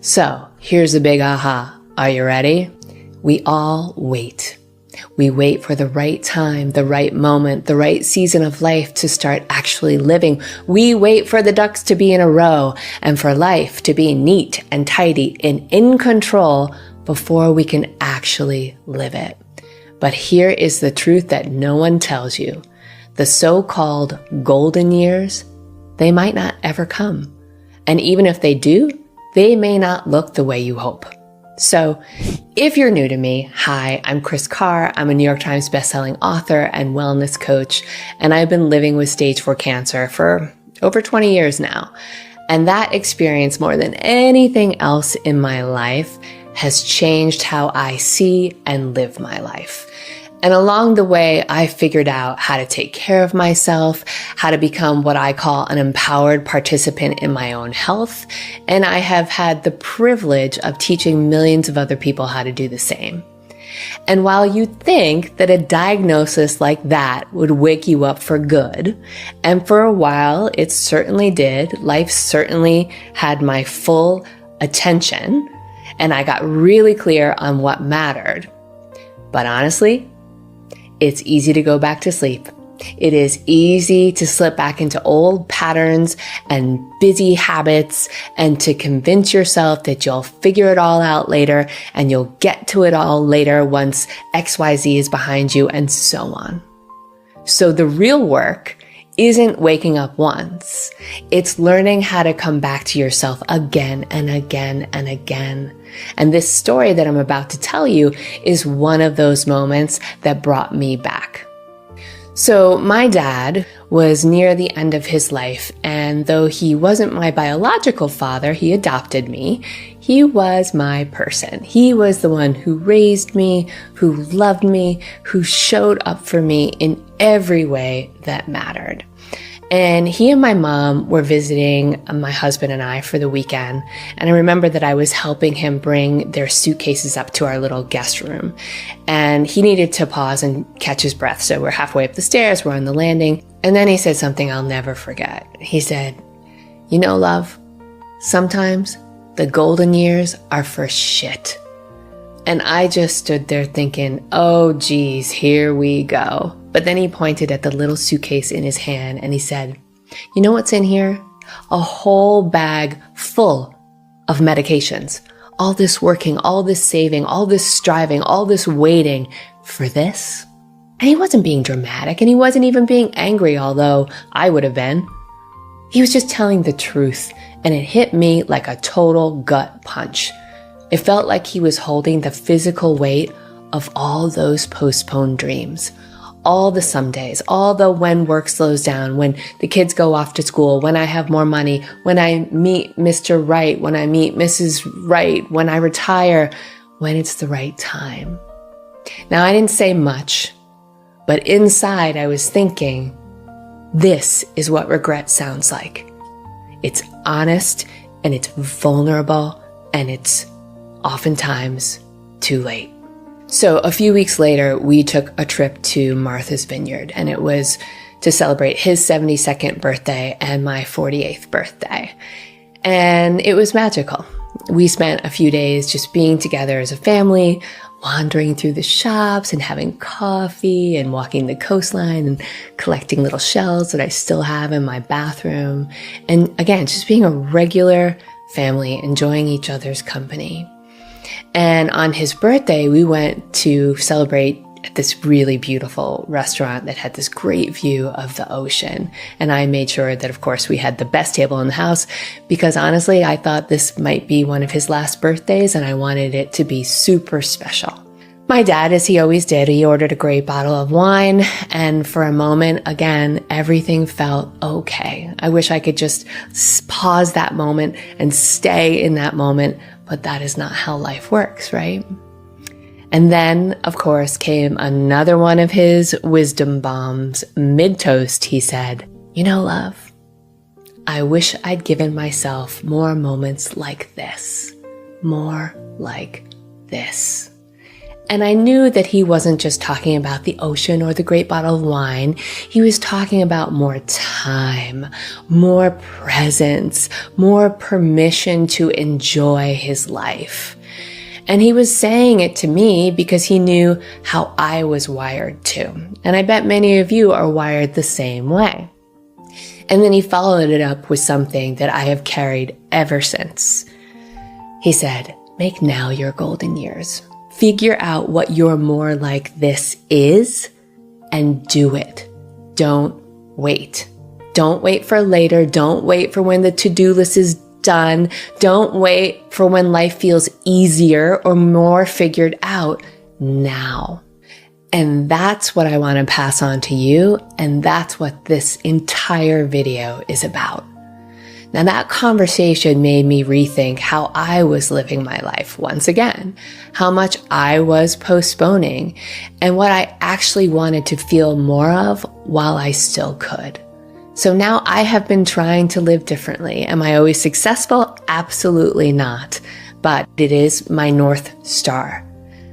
So here's the big aha. Are you ready? We all wait. We wait for the right time, the right moment, the right season of life to start actually living. We wait for the ducks to be in a row and for life to be neat and tidy and in control before we can actually live it. But here is the truth that no one tells you. The so-called golden years, they might not ever come. And even if they do, they may not look the way you hope. So if you're new to me, hi, I'm Chris Carr. I'm a New York Times bestselling author and wellness coach, and I've been living with stage 4 cancer for over 20 years now. And that experience, more than anything else in my life, has changed how I see and live my life. And along the way, I figured out how to take care of myself, how to become what I call an empowered participant in my own health. And I have had the privilege of teaching millions of other people how to do the same. And while you think that a diagnosis like that would wake you up for good, and for a while it certainly did, life certainly had my full attention, and I got really clear on what mattered. But honestly, it's easy to go back to sleep. It is easy to slip back into old patterns and busy habits and to convince yourself that you'll figure it all out later and you'll get to it all later once XYZ is behind you and so on. So the real work isn't waking up once. It's learning how to come back to yourself again and again and again. And this story that I'm about to tell you is one of those moments that brought me back. So my dad was near the end of his life, and though he wasn't my biological father, he adopted me. He was my person. He was the one who raised me, who loved me, who showed up for me in every way that mattered. And he and my mom were visiting my husband and I for the weekend. And I remember that I was helping him bring their suitcases up to our little guest room. And he needed to pause and catch his breath. So we're halfway up the stairs, we're on the landing. And then he said something I'll never forget. He said, "You know, love, sometimes the golden years are for shit." And I just stood there thinking, oh geez, here we go. But then he pointed at the little suitcase in his hand and he said, "You know what's in here? A whole bag full of medications. All this working, all this saving, all this striving, all this waiting for this." And he wasn't being dramatic and he wasn't even being angry, although I would have been. He was just telling the truth, and it hit me like a total gut punch. It felt like he was holding the physical weight of all those postponed dreams, all the somedays, all the when work slows down, when the kids go off to school, when I have more money, when I meet Mr. Right, when I meet Mrs. Right, when I retire, when it's the right time. Now, I didn't say much, but inside I was thinking, this is what regret sounds like. It's honest and it's vulnerable and it's oftentimes too late. So a few weeks later, we took a trip to Martha's Vineyard, and it was to celebrate his 72nd birthday and my 48th birthday. And it was magical. We spent a few days just being together as a family, wandering through the shops and having coffee and walking the coastline and collecting little shells that I still have in my bathroom. And again, just being a regular family, enjoying each other's company. And on his birthday, we went to celebrate at this really beautiful restaurant that had this great view of the ocean. And I made sure that, of course, we had the best table in the house because honestly, I thought this might be one of his last birthdays and I wanted it to be super special. My dad, as he always did, he ordered a great bottle of wine. And for a moment, again, everything felt okay. I wish I could just pause that moment and stay in that moment. But that is not how life works, right? And then, of course, came another one of his wisdom bombs. Mid-toast, he said, "You know, love, I wish I'd given myself more moments like this. More like this." And I knew that he wasn't just talking about the ocean or the great bottle of wine. He was talking about more time, more presence, more permission to enjoy his life. And he was saying it to me because he knew how I was wired too. And I bet many of you are wired the same way. And then he followed it up with something that I have carried ever since. He said, make now your golden years. Figure out what your more like this is and do it. Don't wait. Don't wait for later. Don't wait for when the to-do list is done. Don't wait for when life feels easier or more figured out. Now. And that's what I want to pass on to you. And that's what this entire video is about. Now that conversation made me rethink how I was living my life once again, how much I was postponing, and what I actually wanted to feel more of while I still could. So now I have been trying to live differently. Am I always successful? Absolutely not. But it is my North Star.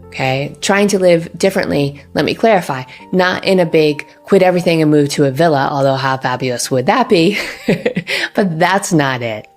Okay, trying to live differently, let me clarify, not in a big quit everything and move to a villa, although how fabulous would that be? But that's not it.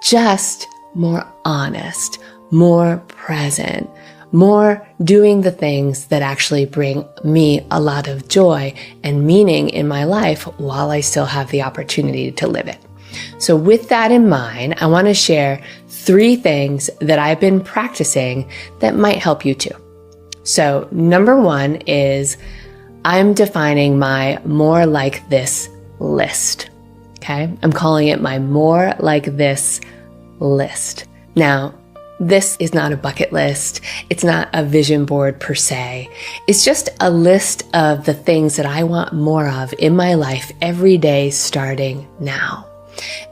Just more honest, more present, more doing the things that actually bring me a lot of joy and meaning in my life while I still have the opportunity to live it. So with that in mind, I want to share 3 things that I've been practicing that might help you too. So number 1 is I'm defining my more like this list. Okay. I'm calling it my more like this list. Now, this is not a bucket list. It's not a vision board per se. It's just a list of the things that I want more of in my life every day starting now.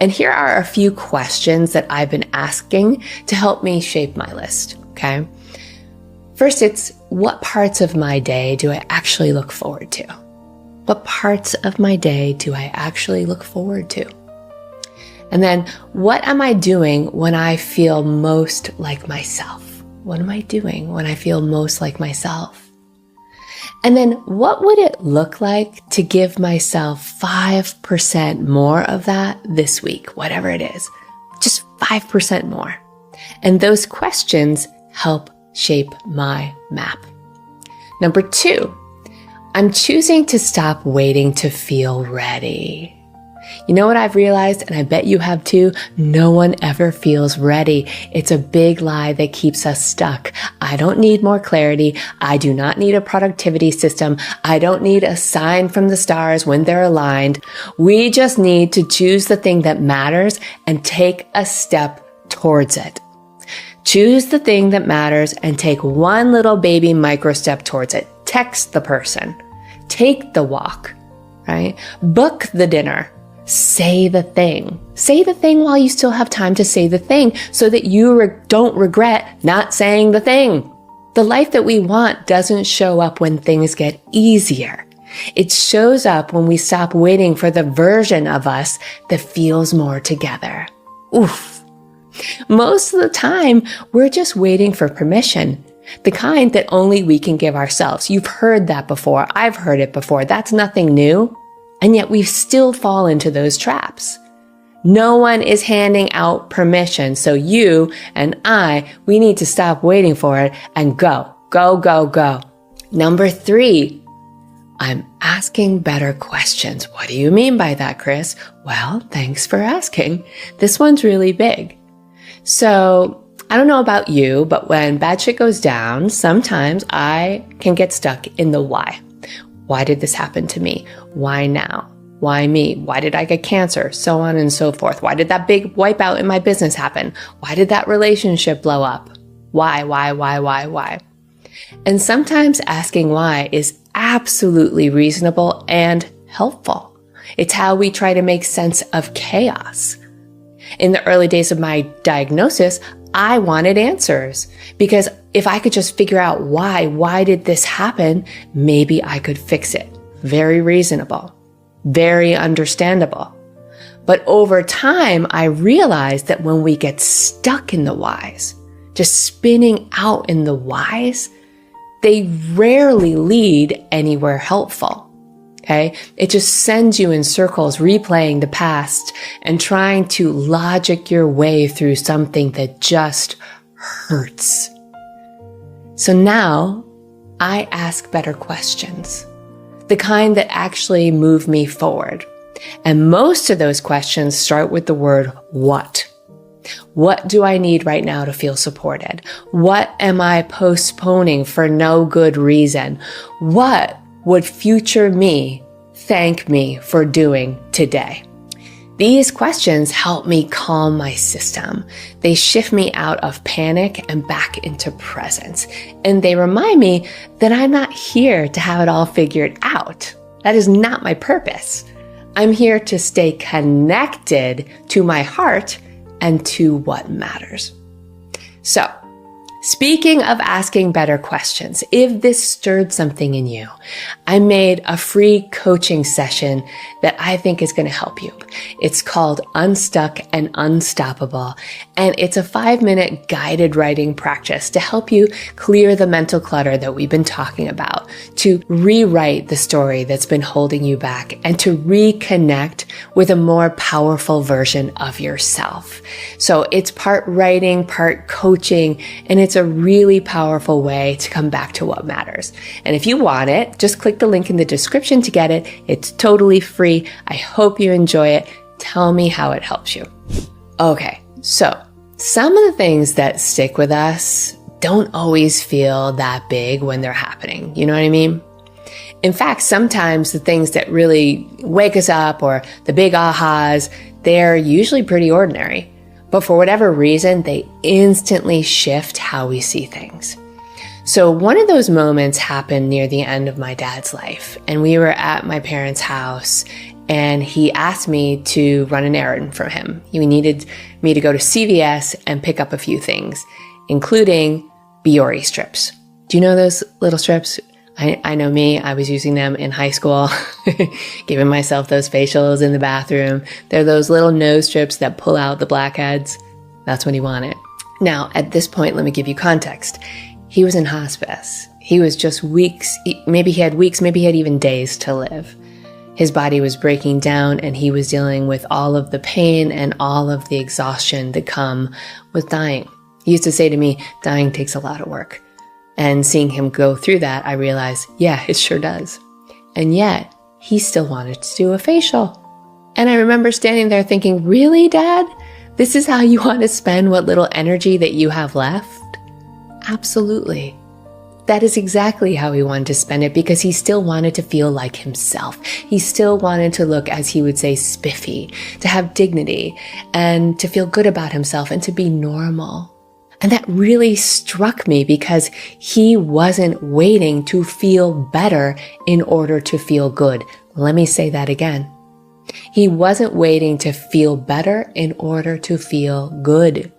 And here are a few questions that I've been asking to help me shape my list. Okay. First, it's what parts of my day do I actually look forward to? What parts of my day do I actually look forward to? And then what am I doing when I feel most like myself? What am I doing when I feel most like myself? And then what would it look like to give myself 5% more of that this week, whatever it is, just 5% more. And those questions help shape my map. Number 2, I'm choosing to stop waiting to feel ready. You know what I've realized, and I bet you have too? No one ever feels ready. It's a big lie that keeps us stuck. I don't need more clarity. I do not need a productivity system. I don't need a sign from the stars when they're aligned. We just need to choose the thing that matters and take a step towards it. Choose the thing that matters and take one little baby micro step towards it. Text the person. Take the walk, right? Book the dinner. Say the thing. Say the thing while you still have time to say the thing so that you don't regret not saying the thing. The life that we want doesn't show up when things get easier. It shows up when we stop waiting for the version of us that feels more together. Oof. Most of the time, we're just waiting for permission. The kind that only we can give ourselves. You've heard that before. I've heard it before. That's nothing new. And yet we still fall into those traps. No one is handing out permission. So you and we need to stop waiting for it and go, go, go, go. Number 3, I'm asking better questions. What do you mean by that, Chris? Well, thanks for asking. This one's really big. So I don't know about you, but when bad shit goes down, sometimes I can get stuck in the why. Why did this happen to me? Why now? Why me? Why did I get cancer? So on and so forth. Why did that big wipeout in my business happen? Why did that relationship blow up? Why? And sometimes asking why is absolutely reasonable and helpful. It's how we try to make sense of chaos. In the early days of my diagnosis, I wanted answers because if I could just figure out why did this happen, maybe I could fix it. Very reasonable, very understandable. But over time, I realized that when we get stuck in the whys, just spinning out in the whys, they rarely lead anywhere helpful. Okay? It just sends you in circles, replaying the past and trying to logic your way through something that just hurts. So now I ask better questions, the kind that actually move me forward. And most of those questions start with the word what. What do I need right now to feel supported? What am I postponing for no good reason? What would future me thank me for doing today? These questions help me calm my system. They shift me out of panic and back into presence. And they remind me that I'm not here to have it all figured out. That is not my purpose. I'm here to stay connected to my heart and to what matters. So, speaking of asking better questions, if this stirred something in you, I made a free coaching session that I think is going to help you. It's called Unstuck and Unstoppable, and it's a 5-minute guided writing practice to help you clear the mental clutter that we've been talking about, to rewrite the story that's been holding you back, and to reconnect with a more powerful version of yourself. So it's part writing, part coaching, and it's a really powerful way to come back to what matters. And if you want it, just click the link in the description to get it. It's totally free. I hope you enjoy it. Tell me how it helps you. Okay, so some of the things that stick with us don't always feel that big when they're happening. You know what I mean? In fact, sometimes the things that really wake us up or the big ahas, they're usually pretty ordinary. But for whatever reason, they instantly shift how we see things. So one of those moments happened near the end of my dad's life, and we were at my parents' house, and he asked me to run an errand for him. He needed me to go to CVS and pick up a few things, including Biore strips. Do you know those little strips? I know me, I was using them in high school, giving myself those facials in the bathroom. They're those little nose strips that pull out the blackheads. That's what he wanted. Now, at this point, let me give you context. He was in hospice. He was just weeks, maybe he had weeks, maybe he had even days to live. His body was breaking down and he was dealing with all of the pain and all of the exhaustion that come with dying. He used to say to me, dying takes a lot of work. And seeing him go through that, I realized, yeah, it sure does. And yet, he still wanted to do a facial. And I remember standing there thinking, really, Dad? This is how you want to spend what little energy that you have left? Absolutely. That is exactly how he wanted to spend it, because he still wanted to feel like himself. He still wanted to look, as he would say, spiffy, to have dignity, and to feel good about himself, and to be normal. And that really struck me, because he wasn't waiting to feel better in order to feel good. Let me say that again. He wasn't waiting to feel better in order to feel good.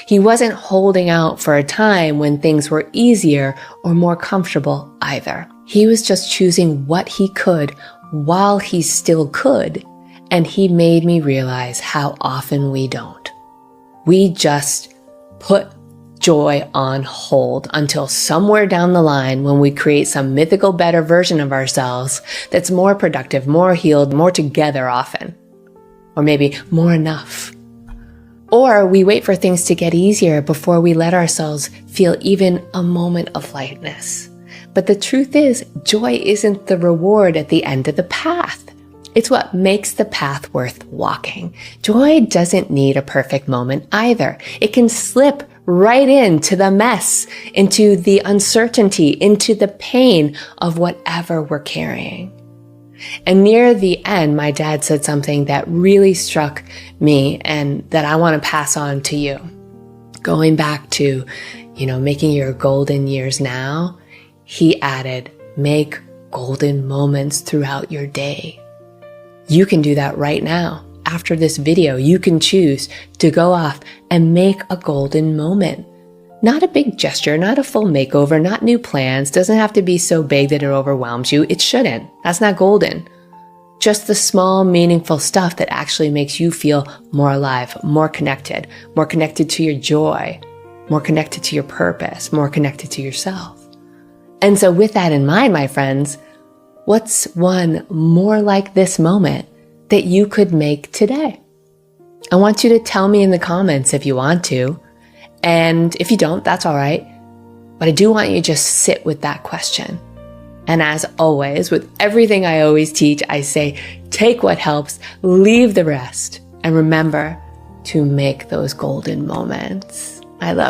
He wasn't holding out for a time when things were easier or more comfortable either. He was just choosing what he could while he still could. And he made me realize how often we don't. We just put joy on hold until somewhere down the line, when we create some mythical better version of ourselves that's more productive, more healed, more together often, or maybe more enough. Or we wait for things to get easier before we let ourselves feel even a moment of lightness. But the truth is, joy isn't the reward at the end of the path. It's what makes the path worth walking. Joy doesn't need a perfect moment either. It can slip right into the mess, into the uncertainty, into the pain of whatever we're carrying. And near the end, my dad said something that really struck me and that I want to pass on to you. Going back to, making your golden years now, he added, make golden moments throughout your day. You can do that right now. After this video, you can choose to go off and make a golden moment. Not a big gesture, not a full makeover, not new plans. Doesn't have to be so big that it overwhelms you. It shouldn't. That's not golden. Just the small, meaningful stuff that actually makes you feel more alive, more connected to your joy, more connected to your purpose, more connected to yourself. And so with that in mind, my friends, what's one more like this moment that you could make today? I want you to tell me in the comments if you want to. And if you don't, that's all right. But I do want you to just sit with that question. And as always, with everything I always teach, I say, take what helps, leave the rest, and remember to make those golden moments. I love